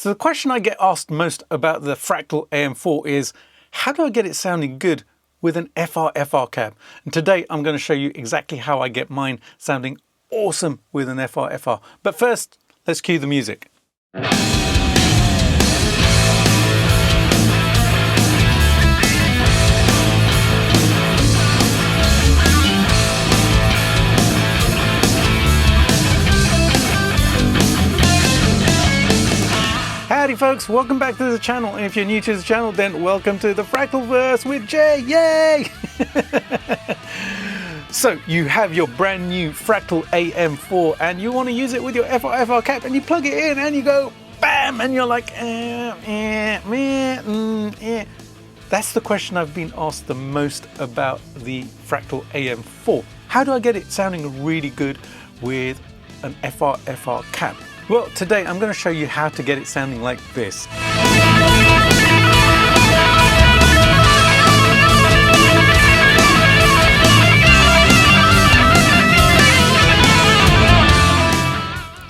So the question I get asked most about the Fractal AM4 is, how do I get it sounding good with an FRFR cab? And today I'm going to show you exactly how I get mine sounding awesome with an FRFR. But first, let's cue the music. Howdy folks, welcome back to the channel, and if you're new to the channel, then welcome to the Fractalverse with Jay, yay! So you have your brand new Fractal AM4 and you want to use it with your FRFR cab, and you plug it in and you go BAM, and you're like That's the question I've been asked the most about the Fractal AM4. How do I get it sounding really good with an FRFR cab? Well, today I'm going to show you how to get it sounding like this.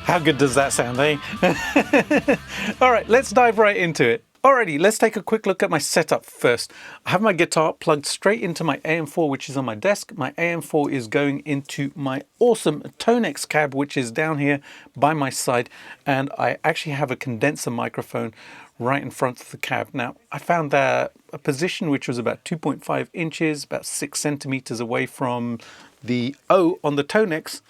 How good does that sound, eh? All right, let's dive right into it. Alrighty, let's take a quick look at my setup first. I have my guitar plugged straight into my AM4, which is on my desk. My AM4 is going into my awesome TONEX Cab, which is down here by my side. And I actually have a condenser microphone right in front of the cab. Now, I found that a position which was about 2.5 inches, about 6 centimeters away from the O on the TONEX,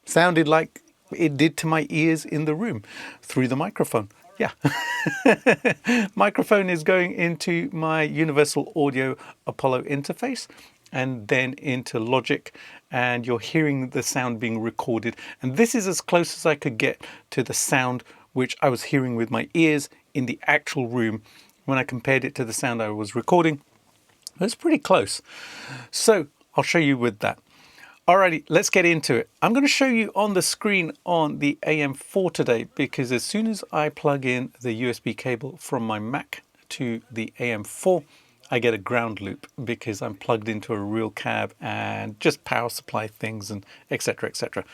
sounded like it did to my ears in the room through the microphone. Yeah. Microphone is going into my Universal Audio Apollo interface and then into Logic, and you're hearing the sound being recorded. And this is as close as I could get to the sound which I was hearing with my ears in the actual room. When I compared it to the sound I was recording, it's pretty close. So I'll show you with that. Alrighty, let's get into it. I'm going to show you on the screen on the AM4 today, because as soon as I plug in the USB cable from my Mac to the AM4, I get a ground loop because I'm plugged into a real cab and just power supply things and etc, etc.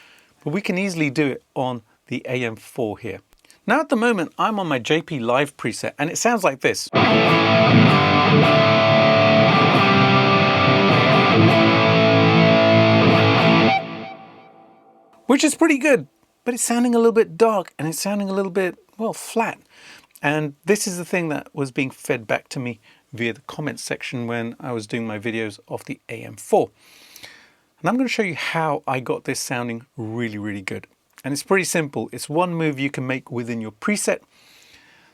But we can easily do it on the AM4 here. Now at the moment I'm on my JP Live preset and it sounds like this. Which is pretty good, but it's sounding a little bit dark and it's sounding a little bit, well, flat. And this is the thing that was being fed back to me via the comments section when I was doing my videos of the AM4. And I'm going to show you how I got this sounding really, really good. And it's pretty simple. It's one move you can make within your preset.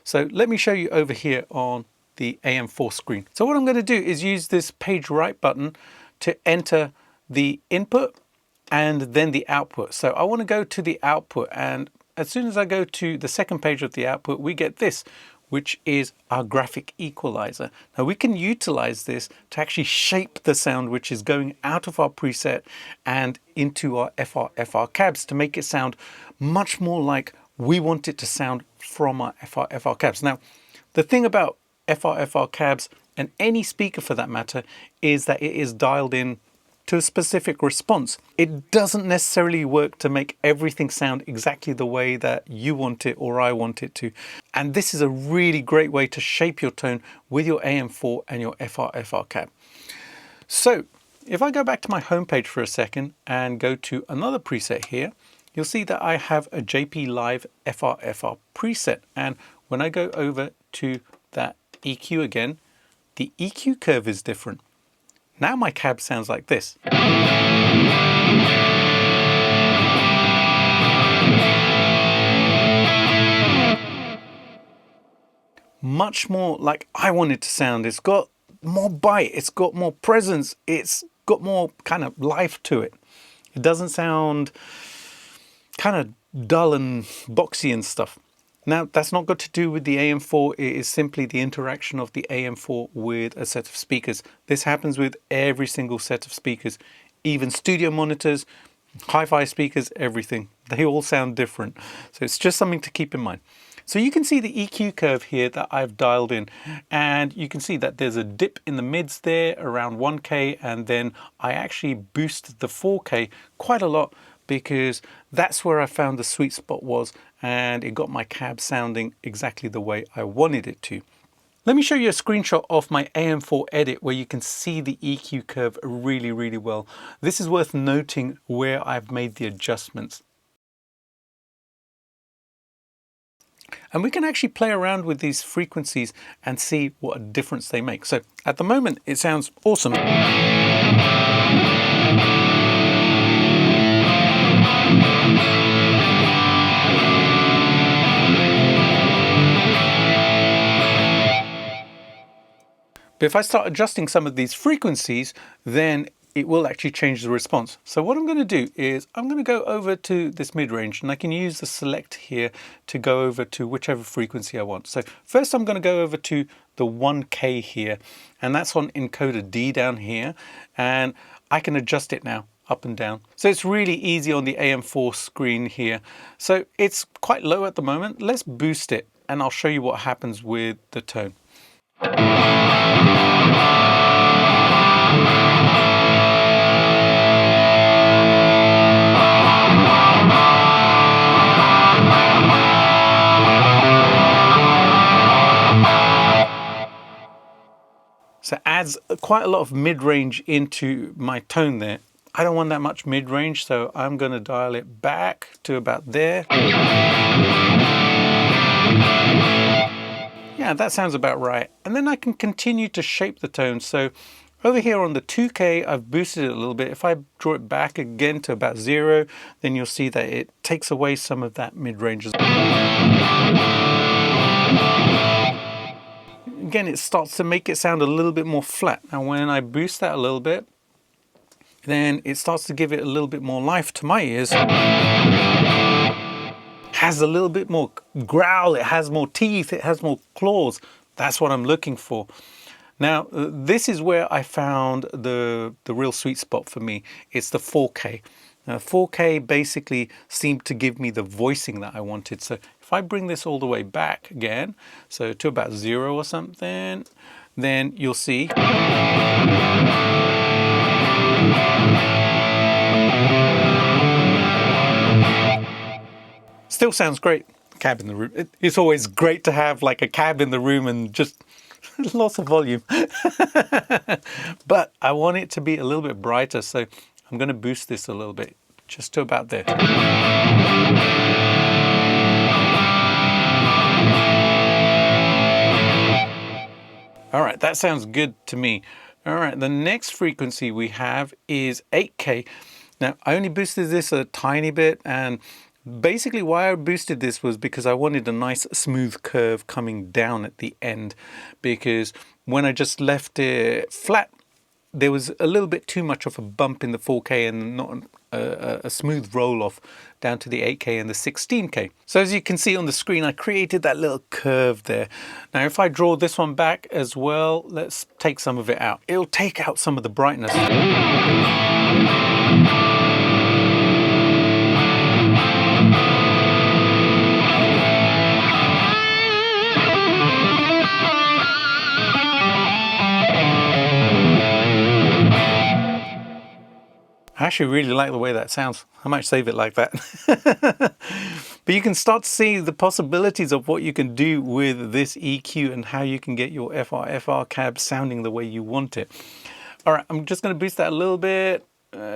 So let me show you over here on the AM4 screen. So what I'm going to do is use this page right button to enter the input and then the output. So I want to go to the output, and as soon as I go to the second page of the output, we get this, which is our graphic equalizer. Now we can utilize this to actually shape the sound which is going out of our preset and into our FRFR cabs to make it sound much more like we want it to sound from our FRFR cabs. Now, the thing about FRFR cabs, and any speaker for that matter, is that it is dialed in to a specific response. It doesn't necessarily work to make everything sound exactly the way that you want it or I want it to. And this is a really great way to shape your tone with your AM4 and your FRFR cab. So if I go back to my homepage for a second and go to another preset here, you'll see that I have a JP Live FRFR preset. And when I go over to that EQ again, the EQ curve is different. Now my cab sounds like this. Much more like I want it to sound. It's got more bite, it's got more presence, it's got more kind of life to it. It doesn't sound kind of dull and boxy and stuff. Now, that's not got to do with the AM4, it is simply the interaction of the AM4 with a set of speakers. This happens with every single set of speakers, even studio monitors, hi-fi speakers, everything. They all sound different. So it's just something to keep in mind. So you can see the EQ curve here that I've dialed in, and you can see that there's a dip in the mids there around 1K, and then I actually boost the 4K quite a lot because that's where I found the sweet spot was, and it got my cab sounding exactly the way I wanted it to. Let me show you a screenshot of my AM4 edit where you can see the EQ curve really, really well. This is worth noting where I've made the adjustments. And we can actually play around with these frequencies and see what a difference they make. So at the moment, it sounds awesome. But if I start adjusting some of these frequencies, then it will actually change the response. So what I'm going to do is I'm going to go over to this mid-range, and I can use the select here to go over to whichever frequency I want. So first I'm going to go over to the 1K here, and that's on encoder D down here, and I can adjust it now up and down. So it's really easy on the AM4 screen here. So it's quite low at the moment. Let's boost it and I'll show you what happens with the tone. So it adds quite a lot of mid-range into my tone there. I don't want that much mid-range, so I'm going to dial it back to about there. Yeah, that sounds about right. And then I can continue to shape the tone. So over here on the 2K, I've boosted it a little bit. If I draw it back again to about 0, then you'll see that it takes away some of that mid-range. Again, it starts to make it sound a little bit more flat. Now, when I boost that a little bit, then it starts to give it a little bit more life to my ears. Has a little bit more growl, it has more teeth, it has more claws. That's what I'm looking for. Now, this is where I found the real sweet spot for me. It's the 4K. Now, 4K basically seemed to give me the voicing that I wanted. So if I bring this all the way back again, so to about 0 or something, then you'll see. Still sounds great. Cab in the room. It's always great to have like a cab in the room and just lots of volume. But I want it to be a little bit brighter, so I'm going to boost this a little bit, just to about there. All right, that sounds good to me. All right, the next frequency we have is 8K. Now, I only boosted this a tiny bit, and basically why I boosted this was because I wanted a nice smooth curve coming down at the end, because when I just left it flat, there was a little bit too much of a bump in the 4K and not a smooth roll off down to the 8K and the 16K. So as you can see on the screen, I created that little curve there. Now, if I draw this one back as well, let's take some of it out. It'll take out some of the brightness. I actually really like the way that sounds. I might save it like that. But you can start to see the possibilities of what you can do with this EQ and how you can get your FRFR cab sounding the way you want it. All right, I'm just going to boost that a little bit,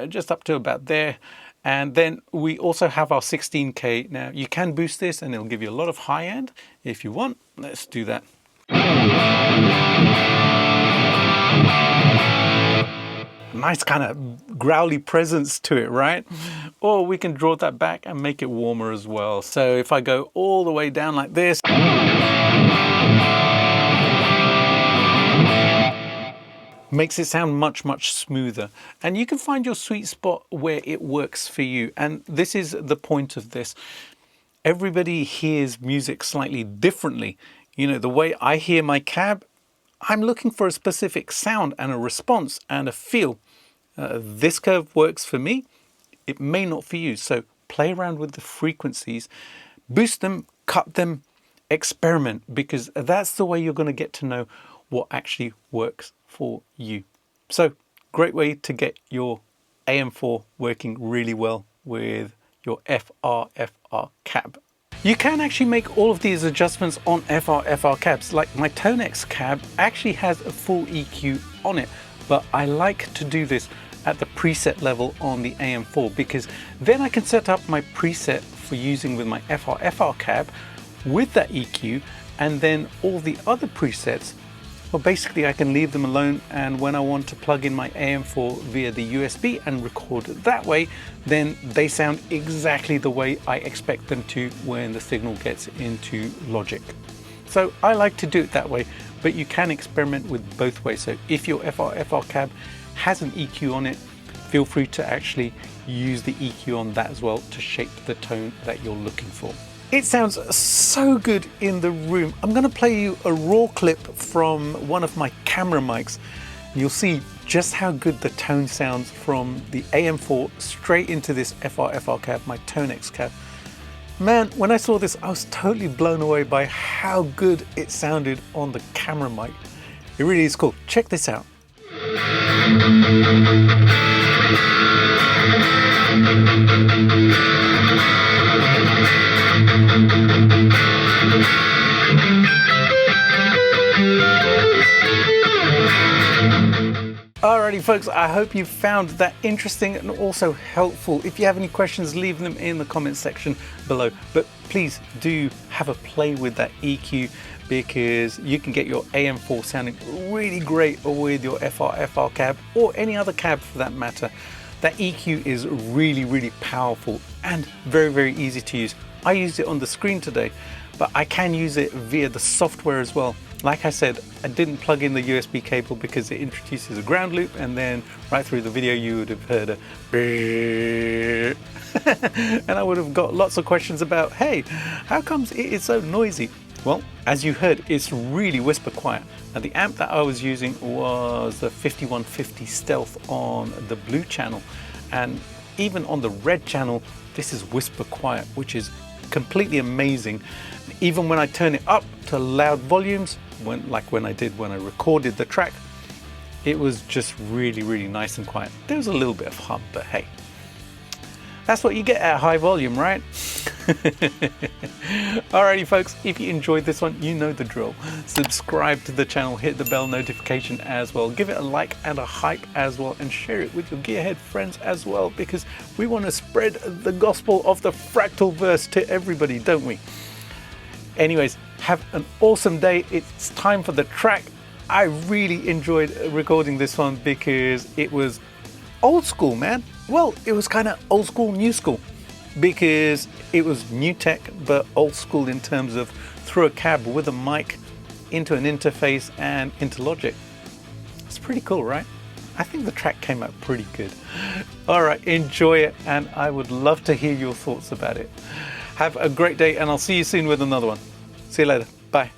just up to about there. And then we also have our 16K. Now, you can boost this and it'll give you a lot of high end if you want. Let's do that. Nice kind of growly presence to it, right? Or we can draw that back and make it warmer as well. So if I go all the way down like this, makes it sound much, much smoother. And you can find your sweet spot where it works for you. And this is the point of this. Everybody hears music slightly differently. You know, the way I hear my cab, I'm looking for a specific sound and a response and a feel. This curve works for me. It may not for you. So play around with the frequencies, boost them, cut them, experiment, because that's the way you're going to get to know what actually works for you. So great way to get your AM4 working really well with your FRFR cab. You can actually make all of these adjustments on FRFR cabs. Like my TONEX cab actually has a full EQ on it, but I like to do this at the preset level on the AM4 because then I can set up my preset for using with my FRFR cab with that EQ, and then all the other presets, well, basically I can leave them alone, and when I want to plug in my AM4 via the USB and record that way, then they sound exactly the way I expect them to when the signal gets into Logic. So I like to do it that way, but you can experiment with both ways. So if your FRFR cab has an EQ on it, feel free to actually use the EQ on that as well to shape the tone that you're looking for. It sounds so good in the room. I'm going to play you a raw clip from one of my camera mics. You'll see just how good the tone sounds from the AM4 straight into this FRFR cab, my TONEX cab. Man, when I saw this, I was totally blown away by how good it sounded on the camera mic. It really is cool. Check this out. Alrighty folks, I hope you found that interesting and also helpful. If you have any questions, leave them in the comment section below. But please do have a play with that EQ, because you can get your AM4 sounding really great with your FRFR cab or any other cab for that matter. That EQ is really powerful and very easy to use. I used it on the screen today, but I can use it via the software as well. Like I said, I didn't plug in the USB cable because it introduces a ground loop, and then right through the video you would have heard a and I would have got lots of questions about, hey, how comes it is so noisy? Well, as you heard, it's really whisper quiet. Now the amp that I was using was the 5150 Stealth on the blue channel, and even on the red channel this is whisper quiet, which is completely amazing. Even when I turn it up to loud volumes, like when I recorded the track, it was just really nice and quiet. There was a little bit of hum, but hey, that's what you get at high volume, right? Alrighty folks, if you enjoyed this one, you know the drill. Subscribe to the channel, hit the bell notification as well, give it a like and a hype as well, and share it with your gearhead friends as well, because we want to spread the gospel of the fractal verse to everybody, don't we? Anyways, have an awesome day. It's time for the track. I really enjoyed recording this one because it was old school, man. Well, it was kind of old school, new school, because it was new tech, but old school in terms of through a cab with a mic into an interface and into Logic. It's pretty cool, right? I think the track came out pretty good. All right, enjoy it, and I would love to hear your thoughts about it. Have a great day, and I'll see you soon with another one. See you later. Bye.